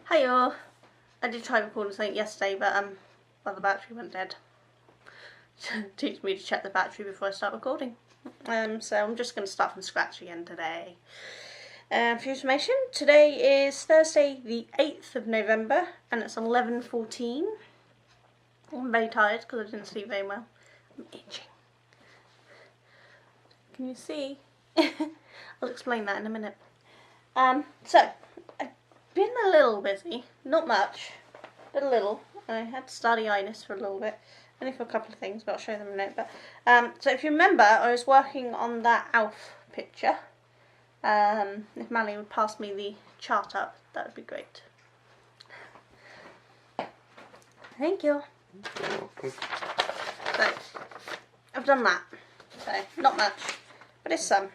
Hey all, I did try recording something yesterday, but well, the battery went dead. Teach me to check the battery before I start recording. So I'm just going to start from scratch again today. For your information, today is Thursday the 8th of November and it's 11:14. I'm very tired because I didn't sleep very well. I'm itching. Can you see? I'll explain that in a minute. So, I've been a little busy, not much, but a little. I had to study Ines for a little bit, only for a couple of things, but I'll show them in a minute. But so if you remember, I was working on that Alf picture. If Mally would pass me the chart up, that would be great. Thank you. So, I've done that. So, not much, but it's some.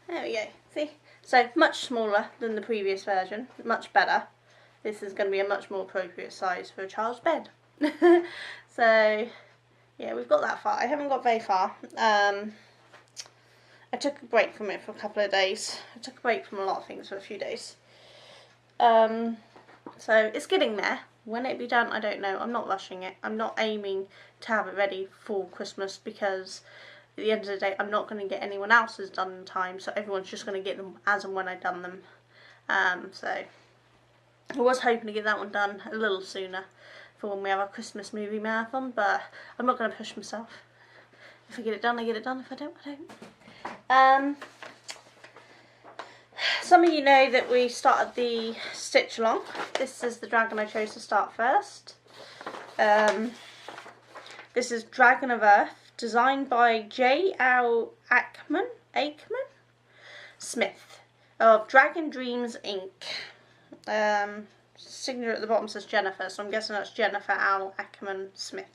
There we go. See? So, much smaller than the previous version, much better. This is going to be a much more appropriate size for a child's bed. So, yeah, we've got that far. I haven't got very far. I took a break from it for a couple of days. I took a break from a lot of things for a few days. So, it's getting there. When it'll be done, I don't know. I'm not rushing it. I'm not aiming to have it ready for Christmas because at the end of the day, I'm not going to get anyone else's done in time, so everyone's just going to get them as and when I've done them. So I was hoping to get that one done a little sooner for when we have our Christmas movie marathon, but I'm not going to push myself. If I get it done, I get it done. If I don't, I don't. Some of you know that we started the stitch along. This is the dragon I chose to start first. This is Dragon of Earth, designed by J.L. Ackman Smith of Dragon Dreams Inc. Signature at the bottom says Jennifer, so I'm guessing that's Jennifer L. Ackman Smith.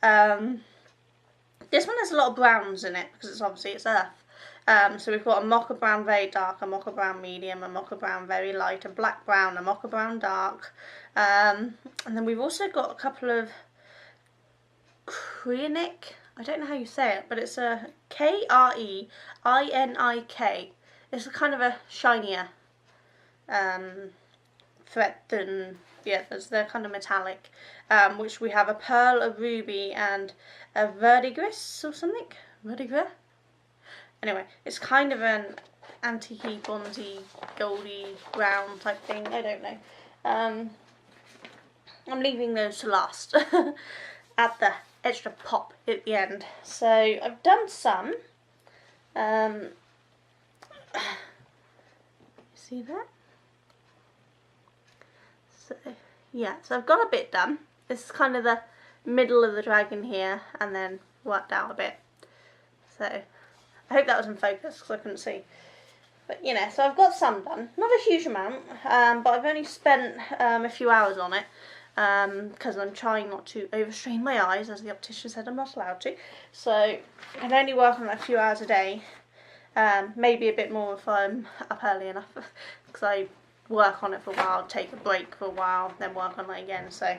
This one has a lot of browns in it because it's Earth. So we've got a mocha brown very dark, a mocha brown medium, a mocha brown very light, a black brown, a mocha brown dark, and then we've also got a couple of Kreinik. I don't know how you say it, but it's a Kreinik. It's a kind of a shinier thread than, yeah, they're kind of metallic, which we have a pearl, a ruby, and a verdigris or something. Verdigris? Anyway, it's kind of an antique-y, bronzy, goldy brown type thing. I don't know. I'm leaving those to last. Add the extra pop at the end. So I've done some. See that? So yeah, so I've got a bit done. This is kind of the middle of the dragon here, and then worked out a bit. So I hope that was in focus because I couldn't see. But you know, so I've got some done. Not a huge amount, but I've only spent a few hours on it because I'm trying not to overstrain my eyes, as the optician said I'm not allowed to. So I can only work on it a few hours a day. Maybe a bit more if I'm up early enough because I work on it for a while, take a break for a while, then work on it again. So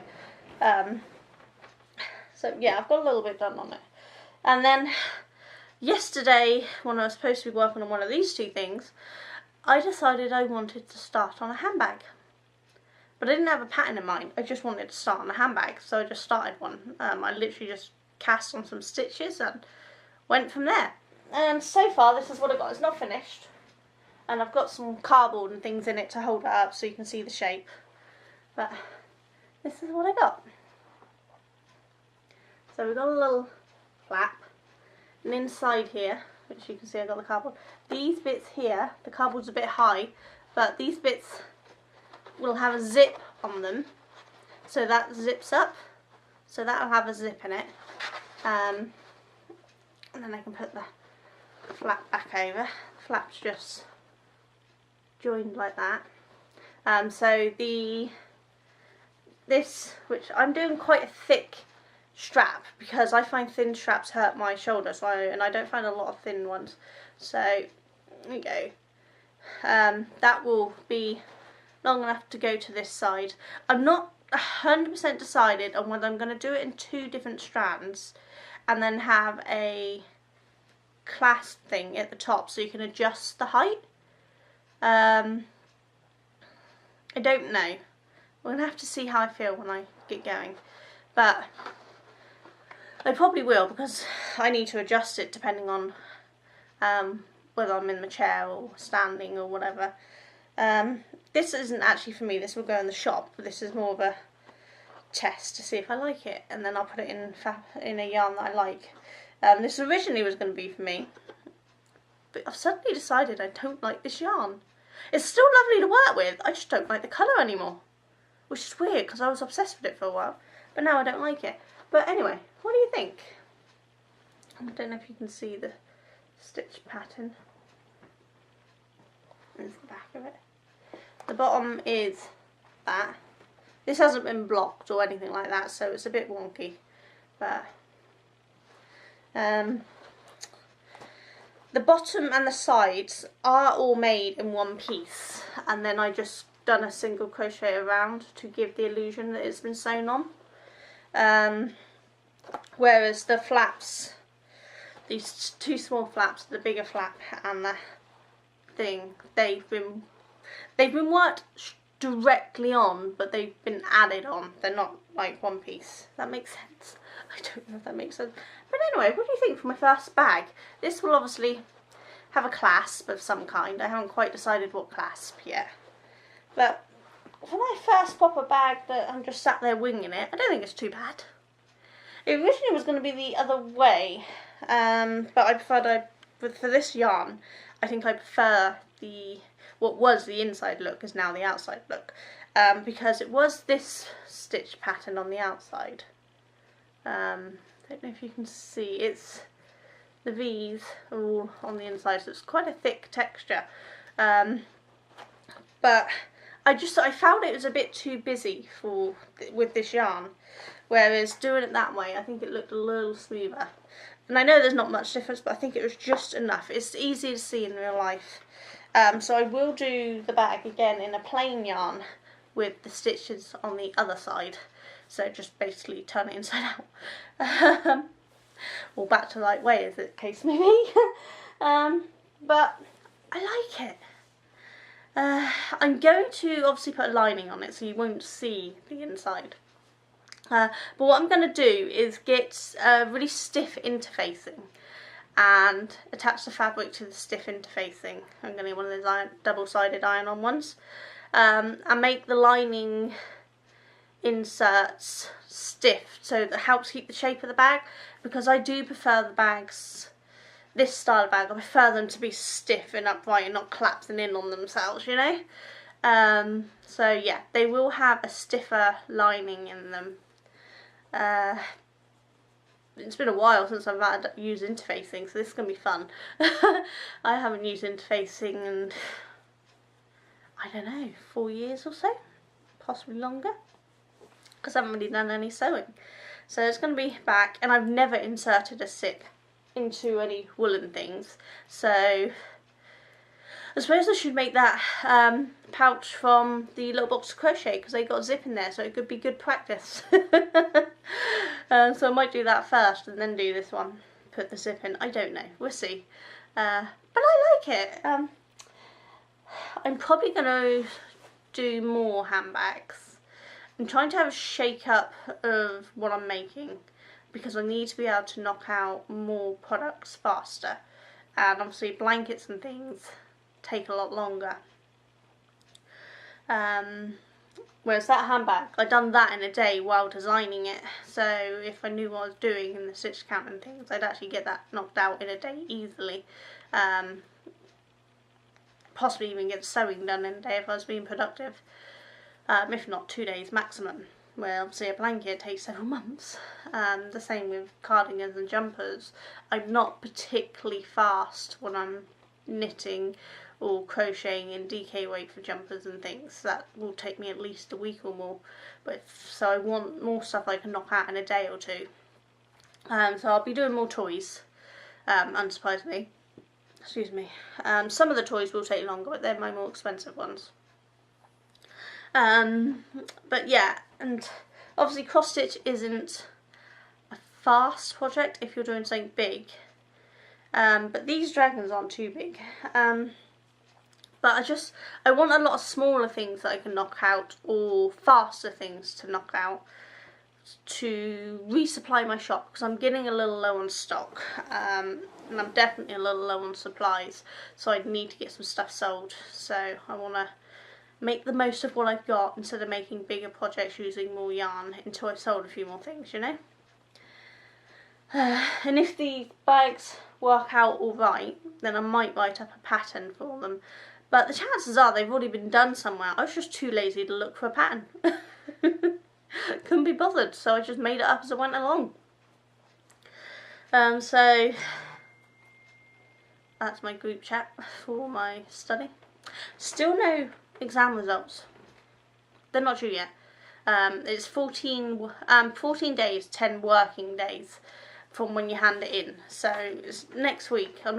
yeah, I've got a little bit done on it. And then yesterday, when I was supposed to be working on one of these two things, I decided I wanted to start on a handbag. But I didn't have a pattern in mind, I just wanted to start on a handbag, so I just started one. I literally just cast on some stitches and went from there. And so far, this is what I got. It's not finished. And I've got some cardboard and things in it to hold it up so you can see the shape. But this is what I got. So we've got a little flap. And inside here, which you can see I got the cardboard, these bits here, the cardboard's a bit high, but these bits will have a zip on them, so that zips up, so that'll have a zip in it, and then I can put the flap back over. The flap's just joined like that. So this, which I'm doing quite a thick strap because I find thin straps hurt my shoulder, and I don't find a lot of thin ones. So there you go. That will be long enough to go to this side. I'm not 100% decided on whether I'm going to do it in two different strands and then have a clasp thing at the top so you can adjust the height. I don't know. We're going to have to see how I feel when I get going. But I probably will, because I need to adjust it depending on whether I'm in the chair or standing or whatever. This isn't actually for me, this will go in the shop, but this is more of a test to see if I like it, and then I'll put it in a yarn that I like. This originally was going to be for me, but I've suddenly decided I don't like this yarn. It's still lovely to work with, I just don't like the colour anymore, which is weird because I was obsessed with it for a while, but now I don't like it. But anyway, what do you think? I don't know if you can see the stitch pattern. There's the back of it. The bottom is that. This hasn't been blocked or anything like that, so it's a bit wonky, but the bottom and the sides are all made in one piece, and then I just done a single crochet around to give the illusion that it's been sewn on. Whereas the flaps, these two small flaps, the bigger flap and the thing, they've been worked directly on, but they've been added on. They're not like one piece. That makes sense. I don't know if that makes sense. But anyway, what do you think for my first bag? This will obviously have a clasp of some kind. I haven't quite decided what clasp yet. But for my first proper bag that I'm just sat there winging it, I don't think it's too bad. It originally was going to be the other way, but I preferred, for this yarn, I think I prefer what was the inside look is now the outside look, because it was this stitch pattern on the outside. Don't know if you can see, it's the V's are all on the inside, so it's quite a thick texture. But I found it was a bit too busy with this yarn, whereas doing it that way, I think it looked a little smoother. And I know there's not much difference, but I think it was just enough. It's easy to see in real life. So I will do the bag again in a plain yarn with the stitches on the other side. So just basically turn it inside out. Or back to the right way, as the case may be. But I like it. I'm going to obviously put a lining on it so you won't see the inside. But what I'm going to do is get really stiff interfacing and attach the fabric to the stiff interfacing. I'm going to get one of those double-sided iron-on ones, and make the lining inserts stiff so that helps keep the shape of the bag, because I do prefer the bags, this style of bag, I prefer them to be stiff and upright and not collapsing in on themselves, you know. So yeah, they will have a stiffer lining in them. It's been a while since I've had used interfacing, so this is going to be fun. I haven't used interfacing in, I don't know, 4 years or so, possibly longer, because I haven't really done any sewing. So it's going to be back, and I've never inserted a zip into any woolen things, so I suppose I should make that pouch from the little box of crochet, because they got a zip in there, so it could be good practice. So I might do that first and then do this one, put the zip in. I don't know, we'll see. But I like it. I'm probably going to do more handbags. I'm trying to have a shake up of what I'm making, because I need to be able to knock out more products faster, and obviously blankets and things take a lot longer. Whereas that handbag, I'd done that in a day while designing it, so if I knew what I was doing in the stitch count and things, I'd actually get that knocked out in a day easily. Possibly even get sewing done in a day if I was being productive, if not 2 days maximum, where obviously a blanket takes several months. The same with cardigans and jumpers. I'm not particularly fast when I'm knitting or crocheting in DK weight for jumpers and things. That will take me at least a week or more, so I want more stuff I can knock out in a day or two. So I'll be doing more toys, unsurprisingly. Excuse me. Some of the toys will take longer, but they're my more expensive ones. But yeah, and obviously cross stitch isn't a fast project if you're doing something big. But these dragons aren't too big. But I want a lot of smaller things that I can knock out, or faster things to knock out, to resupply my shop, because I'm getting a little low on stock, and I'm definitely a little low on supplies, so I need to get some stuff sold. So I want to make the most of what I've got instead of making bigger projects using more yarn until I've sold a few more things, you know. And if the bags work out alright, then I might write up a pattern for them. But the chances are they've already been done somewhere. I was just too lazy to look for a pattern. Couldn't be bothered, so I just made it up as I went along. So that's my group chat for my study. Still no exam results. They're not due yet. It's 14 days, 10 working days from when you hand it in. So it's next week. I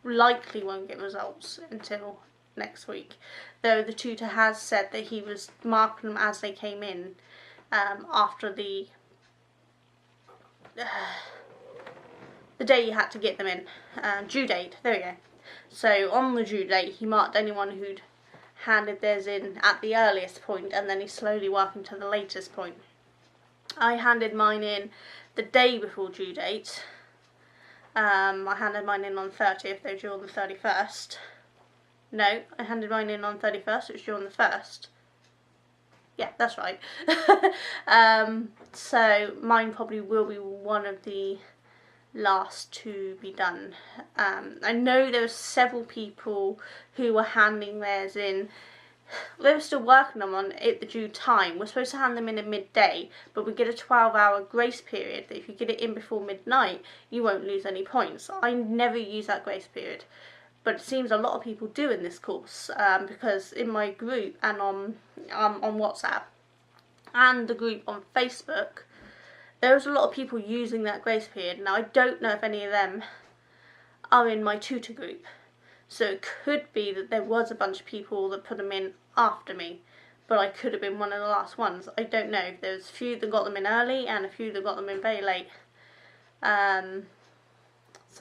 likely won't get results until next week, though the tutor has said that he was marking them as they came in, after the day you had to get them in, due date, there we go. So on the due date he marked anyone who'd handed theirs in at the earliest point, and then he's slowly working to the latest point. I handed mine in the day before due date. I handed mine in on 30th, they were due on the 31st. No, I handed mine in on 31st, it was due on the 1st. Yeah, that's right. So mine probably will be one of the last to be done. I know there were several people who were handing theirs in. They were still working on them at the due time. We're supposed to hand them in at midday, but we get a 12-hour grace period that if you get it in before midnight, you won't lose any points. I never use that grace period, but it seems a lot of people do in this course, because in my group and on WhatsApp and the group on Facebook, there was a lot of people using that grace period. Now I don't know if any of them are in my tutor group, so it could be that there was a bunch of people that put them in after me, but I could have been one of the last ones. I don't know. There's a few that got them in early and a few that got them in very late. So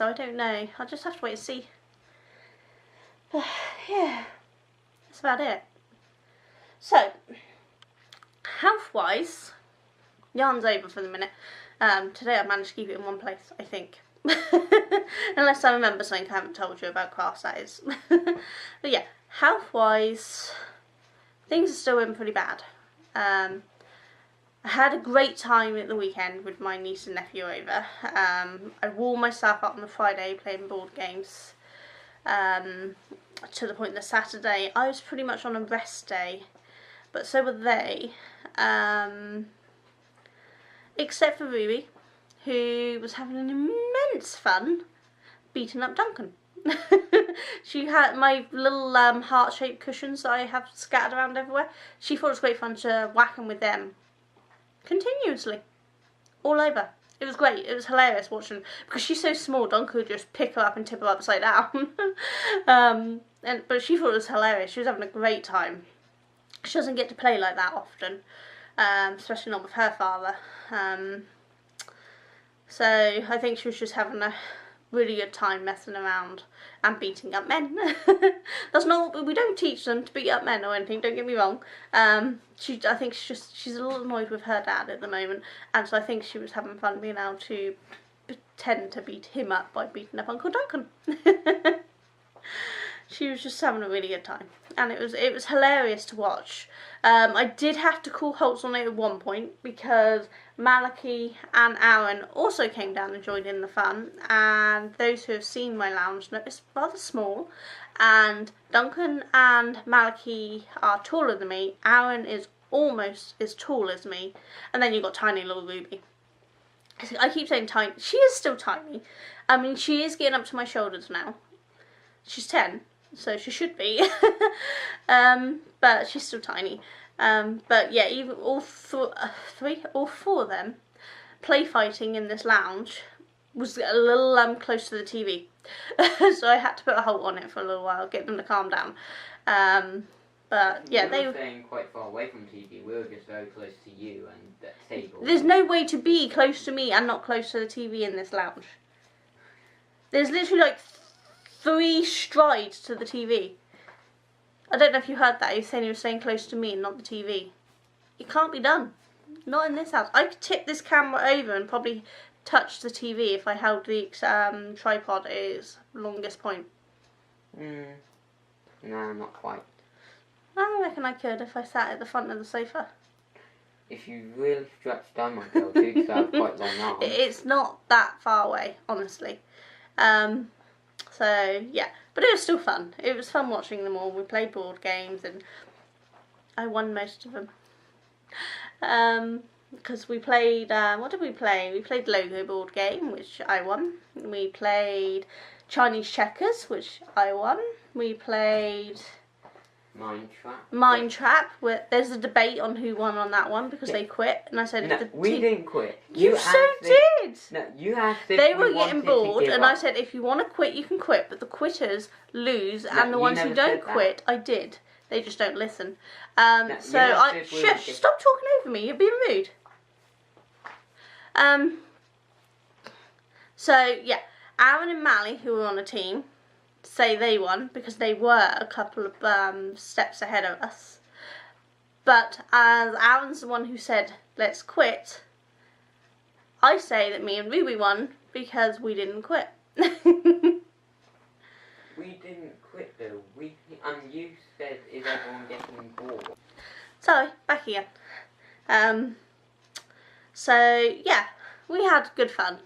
I don't know. I'll just have to wait and see. But yeah, that's about it. So, health-wise, yarn's over for the minute. Today I managed to keep it in one place, I think. Unless I remember something I haven't told you about crafts, that is. But yeah, health-wise, things are still in pretty bad. I had a great time at the weekend with my niece and nephew over. I wore myself up on the Friday playing board games. To the point that Saturday I was pretty much on a rest day, but so were they, except for Ruby, who was having an immense fun beating up Duncan. She had my little heart-shaped cushions that I have scattered around everywhere. She thought it was great fun to whack them with them continuously, all over. It was great. It was hilarious watching, because she's so small, Duncan could just pick her up and tip her upside down. But she thought it was hilarious. She was having a great time. She doesn't get to play like that often, especially not with her father. So I think she was just having a really good time messing around and beating up men. That's not, we don't teach them to beat up men or anything, don't get me wrong. I think she's a little annoyed with her dad at the moment, and so I think she was having fun being able to pretend to beat him up by beating up Uncle Duncan. She was just having a really good time, and it was hilarious to watch. I did have to call halts on it at one point, because Malachi and Aaron also came down and joined in the fun, and those who have seen my lounge know it's rather small, and Duncan and Malachi are taller than me. Aaron is almost as tall as me, and then you've got tiny little Ruby. I keep saying tiny. She is still tiny. I mean, she is getting up to my shoulders now. She's 10. So she should be, but she's still tiny. But yeah, even all four of them play fighting in this lounge was a little close to the TV, so I had to put a halt on it for a little while, get them to calm down. But yeah, they were staying quite far away from TV. We were just very close to you and the table. There's no way to be close to me and not close to the TV in this lounge. There's literally like 3 strides to the TV. I don't know if you heard that. He was saying he was staying close to me and not the TV. It can't be done. Not in this house. I could tip this camera over and probably touch the TV if I held the tripod at its longest point. No, not quite. I reckon I could if I sat at the front of the sofa. If you really stretched down, my girl, too, because I have quite long arms. It's not that far away, honestly. So, yeah. But it was still fun. It was fun watching them all. We played board games and I won most of them. Because we played, what did we play? We played Logo board game, which I won. We played Chinese checkers, which I won. We played Mind Trap. Where there's a debate on who won on that one because they quit, and I said, no, we didn't quit. You so did. No, you asked if they were we getting bored, and I said, if you want to quit, you can quit, but the quitters lose, and the ones who don't quit, I did. They just don't listen. Shush, stop talking over me. You're being rude. So yeah, Aaron and Mally, who were on a team, say they won because they were a couple of steps ahead of us. But as Aaron's the one who said let's quit, I say that me and Ruby won because we didn't quit. We didn't quit though. You said, is everyone getting bored? Sorry, back again. So yeah, we had good fun.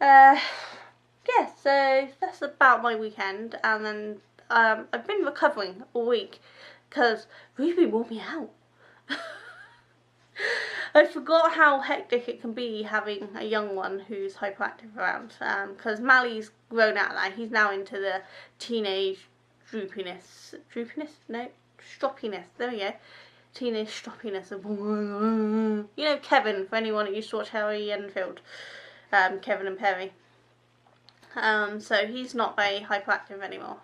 Yeah, so that's about my weekend, and then I've been recovering all week because Ruby wore me out. I forgot how hectic it can be having a young one who's hyperactive around, because Mally's grown out of that. He's now into the teenage droopiness, no, stroppiness, there we go, teenage stroppiness of, you know, Kevin, for anyone that used to watch Harry Enfield, Kevin and Perry. So he's not very hyperactive anymore.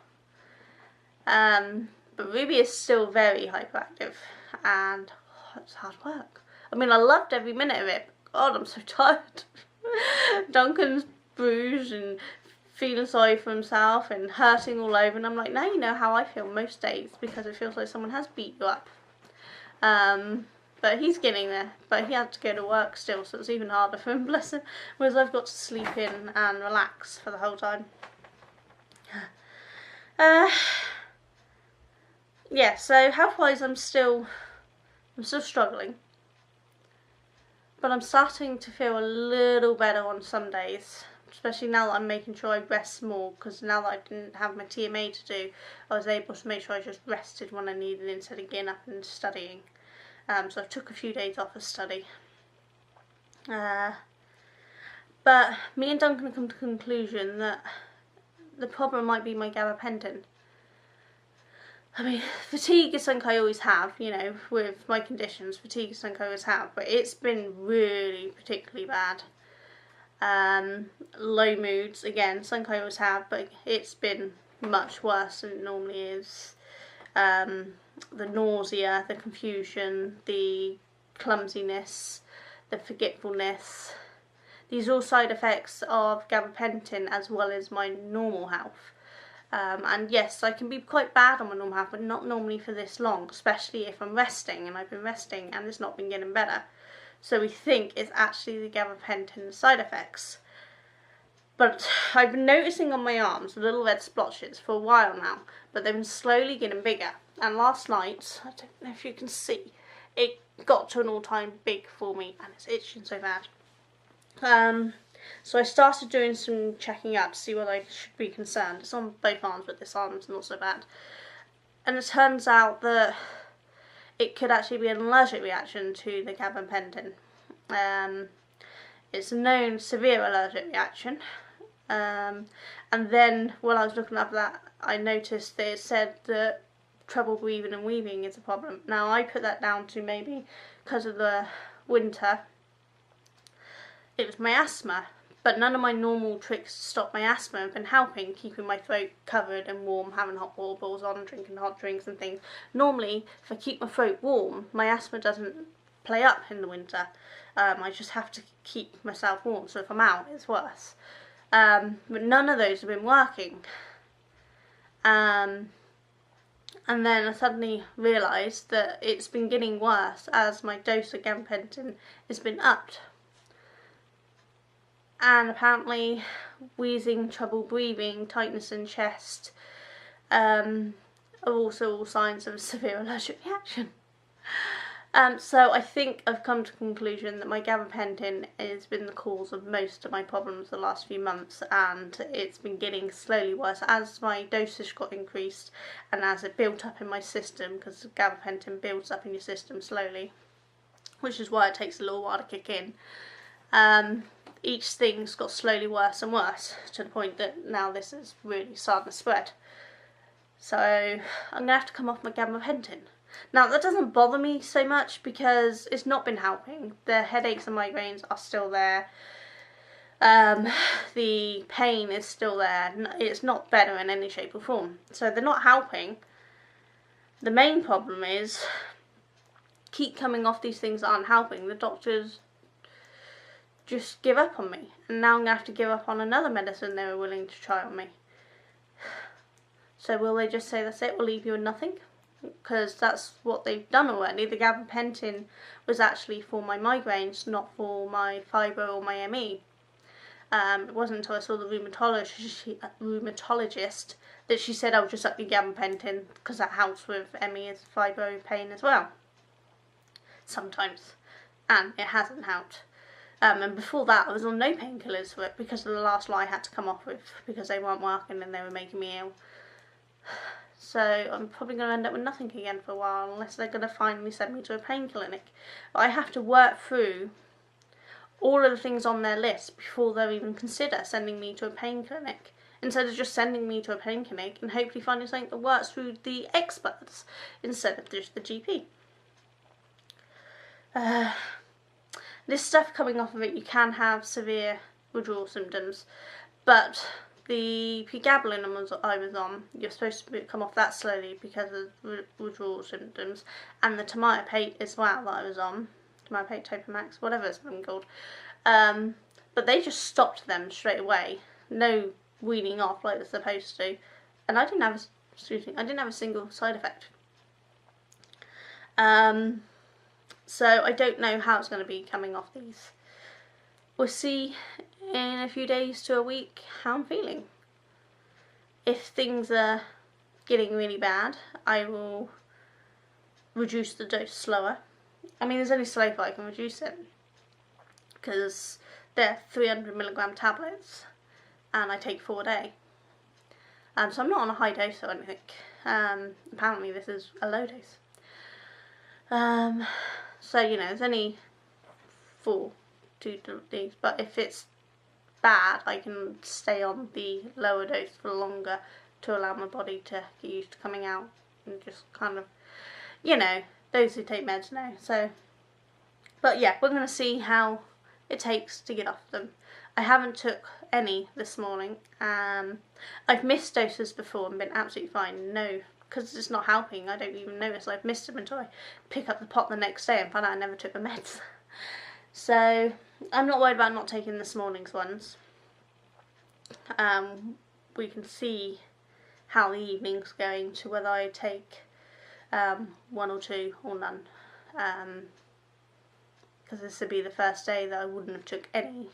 But Ruby is still very hyperactive, and it's hard work. I mean, I loved every minute of it. God, I'm so tired. Duncan's bruised and feeling sorry for himself and hurting all over, and I'm like, now you know how I feel most days, because it feels like someone has beat you up. But he's getting there, but he had to go to work still, so it's even harder for him, bless him, whereas I've got to sleep in and relax for the whole time. Yeah, so health-wise I'm still struggling, but I'm starting to feel a little better on some days, especially now that I'm making sure I rest more, because now that I didn't have my TMA to do, I was able to make sure I just rested when I needed instead of getting up and studying. So I took a few days off of study. But me and Duncan have come to the conclusion that the problem might be my gabapentin. I mean, fatigue is something I always have, you know, with my conditions. Fatigue is something I always have, but it's been really particularly bad. Low moods, again, something I always have, but it's been much worse than it normally is. The nausea, the confusion, the clumsiness, the forgetfulness. These are all side effects of gabapentin as well as my normal health. And yes, I can be quite bad on my normal health, but not normally for this long, especially if I'm resting, and I've been resting and it's not been getting better. So we think it's actually the gabapentin side effects. But I've been noticing on my arms little red splotches for a while now, but they've been slowly getting bigger. And last night, I don't know if you can see, it got to an all-time big for me, and it's itching so bad. So I started doing some checking up to see whether I should be concerned. It's on both arms, but this arm's not so bad. And it turns out that it could actually be an allergic reaction to the gabapentin. It's a known severe allergic reaction. And then while I was looking up that, I noticed that it said that trouble breathing and weaving is a problem. Now I put that down to maybe because of the winter. It was my asthma, but none of my normal tricks to stop my asthma have been helping, keeping my throat covered and warm, having hot water balls on, drinking hot drinks and things. Normally, if I keep my throat warm, my asthma doesn't play up in the winter. I just have to keep myself warm, so if I'm out, it's worse. but none of those have been working. And then I suddenly realised that it's been getting worse as my dose of gabapentin has been upped. And apparently wheezing, trouble breathing, tightness in chest are also all signs of a severe allergic reaction. So I think I've come to the conclusion that my gabapentin has been the cause of most of my problems the last few months, and it's been getting slowly worse as my dosage got increased and as it built up in my system, because gabapentin builds up in your system slowly, which is why it takes a little while to kick in. Each thing's got slowly worse and worse to the point that now this is really starting to spread. So I'm going to have to come off my gabapentin. Now that doesn't bother me so much because it's not been helping. The headaches and migraines are still there. The pain is still there. It's not better in any shape or form. So they're not helping. The main problem is keep coming off these things that aren't helping. The doctors just give up on me, and now I'm going to have to give up on another medicine they were willing to try on me. So will they just say that's it, we'll leave you with nothing? Because that's what they've done already. The gabapentin was actually for my migraines, not for my fibro or my ME. It wasn't until I saw the rheumatologist that she said, "Oh, just up your gabapentin because that helps with ME as fibro pain as well." Sometimes, and it hasn't helped. And before that, I was on no painkillers for it because of the last lot I had to come off with because they weren't working and they were making me ill. So I'm probably going to end up with nothing again for a while unless they're going to finally send me to a pain clinic. But I have to work through all of the things on their list before they'll even consider sending me to a pain clinic, instead of just sending me to a pain clinic and hopefully finding something that works through the experts instead of just the GP. This stuff coming off of it, you can have severe withdrawal symptoms, but the pregabalin I was on, you're supposed to come off that slowly because of withdrawal symptoms, and the Tomato-Pate as well that I was on, Tomato-Pate, Topamax, whatever it's been called, but they just stopped them straight away, no weaning off like they're supposed to, and I didn't have a single side effect. So I don't know how it's going to be coming off these. We'll see in a few days to a week how I'm feeling. If things are getting really bad, I will reduce the dose slower. I mean, there's only so far I can reduce it because they're 300mg tablets and I take 4 a day. So I'm not on a high dose or anything. Apparently this is a low dose. So, you know, there's only 4 to these, but if it's bad, I can stay on the lower dose for longer to allow my body to get used to coming out and just kind of, you know, those who take meds know. So, but yeah, we're going to see how it takes to get off them. I haven't took any this morning. I've missed doses before and been absolutely fine. No, because it's not helping. I don't even notice I've missed them until I pick up the pot the next day and find out I never took the meds. So I'm not worried about not taking this morning's ones. We can see how the evening's going to whether I take 1 or 2 or none. Because this would be the first day that I wouldn't have took any.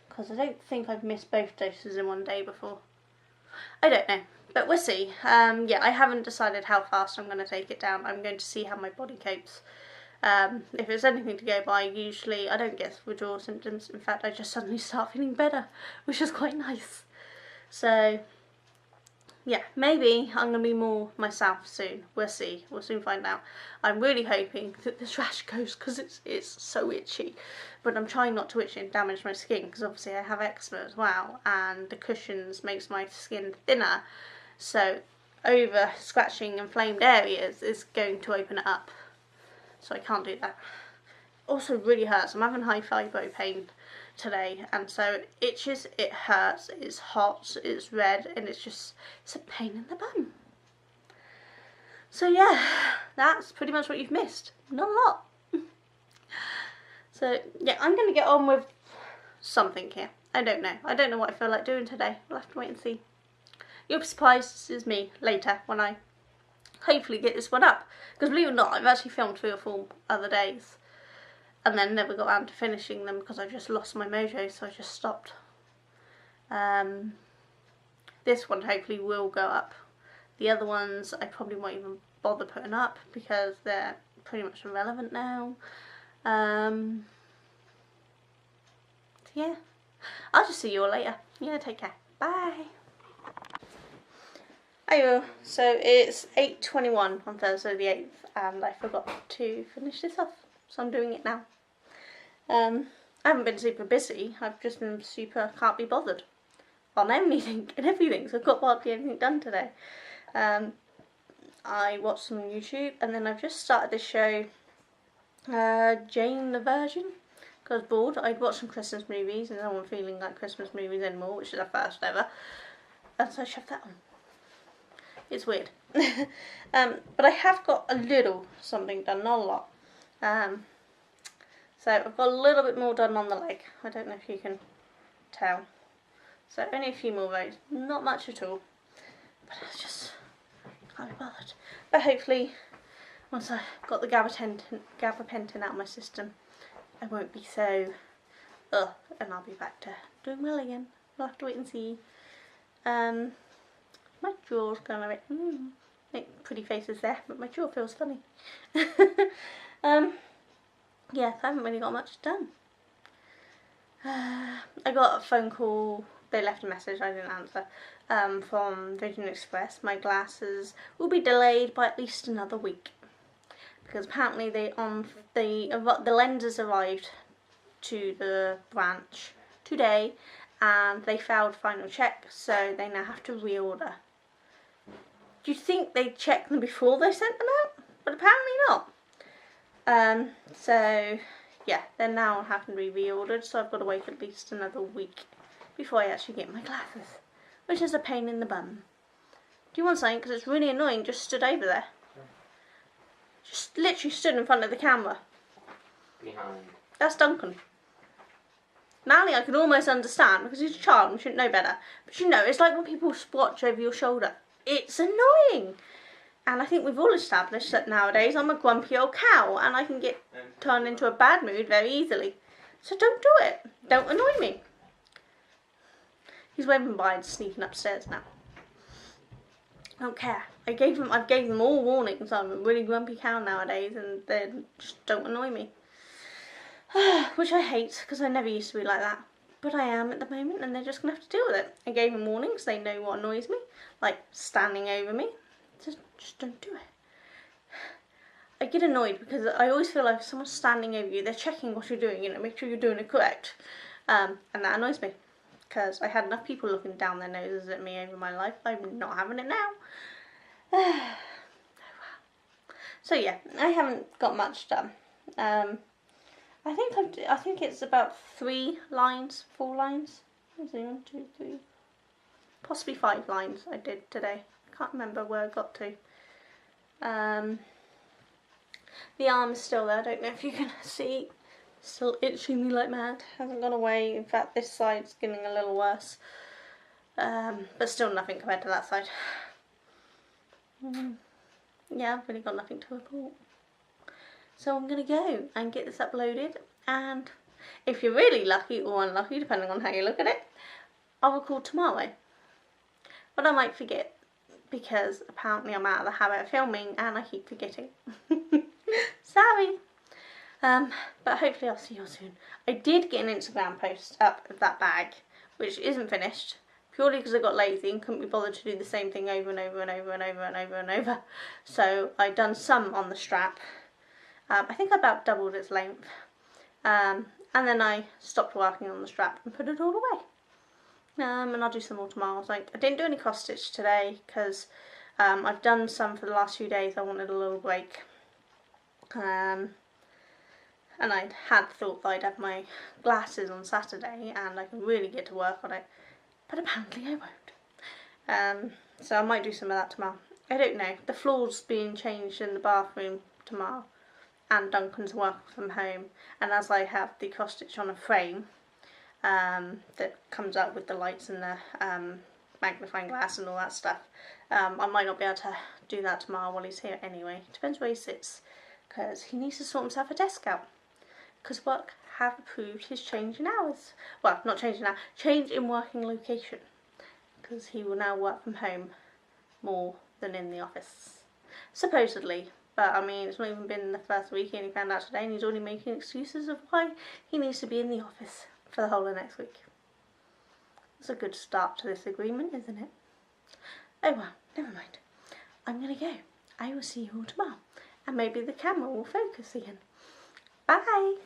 Because I don't think I've missed both doses in one day before. I don't know, but we'll see. Yeah, I haven't decided how fast I'm going to take it down. I'm going to see how my body copes. If it's anything to go by, usually I don't get withdrawal symptoms. In fact, I just suddenly start feeling better, which is quite nice. So, yeah, maybe I'm going to be more myself soon. We'll see. We'll soon find out. I'm really hoping that this rash goes because it's so itchy. But I'm trying not to itch and damage my skin because obviously I have eczema as well. And the cushions makes my skin thinner. So over scratching inflamed areas is going to open it up. So I can't do that. Also really hurts. I'm having high fibro pain today, and so it itches, it hurts, it's hot, it's red, and it's a pain in the bum. So yeah, that's pretty much what you've missed. Not a lot. So yeah, I'm going to get on with something here. I don't know. I don't know what I feel like doing today. We'll have to wait and see. You'll be surprised as me later when I hopefully get this one up. Because believe it or not, I've actually filmed 3 or 4 other days and then never got around to finishing them because I just lost my mojo, so I just stopped. This one hopefully will go up. The other ones I probably won't even bother putting up because they're pretty much irrelevant now. So yeah, I'll just see you all later. Yeah, take care. Bye. Hiyo, so it's 8:21 on Thursday the 8th and I forgot to finish this off, so I'm doing it now. I haven't been super busy, I've just been super can't be bothered on anything and everything, so I've got hardly anything done today. I watched some on YouTube and then I've just started this show, Jane the Virgin, because I was bored. I'd watched some Christmas movies and I wasn't feeling like Christmas movies anymore, which is our first ever, and so I shoved that on. It's weird. But I have got a little something done, not a lot. So I've got a little bit more done on the leg. I don't know if you can tell. So only a few more rows, not much at all. But I just can't be bothered. But hopefully, once I've got the gabapentin out of my system, I won't be so and I'll be back to doing well again. We'll have to wait and see. My jaw's gonna make pretty faces there, but my jaw feels funny. Yeah, I haven't really got much done. I got a phone call, they left a message, I didn't answer, from Vision Express. My glasses will be delayed by at least another week. Because apparently the lenses arrived to the branch today and they failed final check, so they now have to reorder. Do you think they checked them before they sent them out? But apparently not. So yeah, they're now having to be reordered, so I've got to wait at least another week before I actually get my glasses, which is a pain in the bum. Do you want something? Because it's really annoying. Just stood over there. Just literally stood in front of the camera. Behind. That's Duncan. Nally I can almost understand because he's a child and shouldn't know better. But you know, it's like when people watch over your shoulder. It's annoying. And I think we've all established that nowadays I'm a grumpy old cow and I can get turned into a bad mood very easily. So don't do it. Don't annoy me. He's waving by and sneaking upstairs now. I don't care. I've gave them all warnings. I'm a really grumpy cow nowadays and they just don't annoy me. Which I hate because I never used to be like that. But I am at the moment and they're just going to have to deal with it. I gave them warnings. They know what annoys me. Like standing over me. Just don't do it. I get annoyed because I always feel like if someone's standing over you, they're checking what you're doing, you know, make sure you're doing it correct. And that annoys me. Because I had enough people looking down their noses at me over my life. I'm not having it now. Oh well. So yeah, I haven't got much done. I think it's about 3 lines, 4 lines. 1, 2, 3, possibly 5 lines I did today. Can't remember where I got to. The arm is still there. I don't know if you can see. Still itching me like mad. Hasn't gone away. In fact, this side's getting a little worse. But still nothing compared to that side. Yeah, I've really got nothing to report. So I'm going to go and get this uploaded. And if you're really lucky or unlucky, depending on how you look at it, I'll record tomorrow. But I might forget, because apparently I'm out of the habit of filming and I keep forgetting. Sorry. But hopefully I'll see you all soon. I did get an Instagram post up of that bag, which isn't finished, purely because I got lazy and couldn't be bothered to do the same thing over and over and over and over and over and over. So I've done some on the strap. I think I about doubled its length. And then I stopped working on the strap and put it all away. And I'll do some more tomorrow. I didn't do any cross stitch today because I've done some for the last few days. I wanted a little break. And I had thought that I'd have my glasses on Saturday and I can really get to work on it. But apparently I won't. So I might do some of that tomorrow. I don't know. The floor's being changed in the bathroom tomorrow. And Duncan's work from home. And as I have the cross stitch on a frame, that comes up with the lights and the magnifying glass and all that stuff. I might not be able to do that tomorrow while he's here anyway. Depends where he sits, because he needs to sort himself a desk out. Because work have approved his change in hours. Well, not change in hours, change in working location. Because he will now work from home more than in the office. Supposedly. But I mean, it's not even been the first week, he only found out today, and he's already making excuses of why he needs to be in the office for the whole of next week. It's a good start to this agreement, isn't it? Oh well, never mind. I'm gonna go. I will see you all tomorrow. And maybe the camera will focus again. Bye!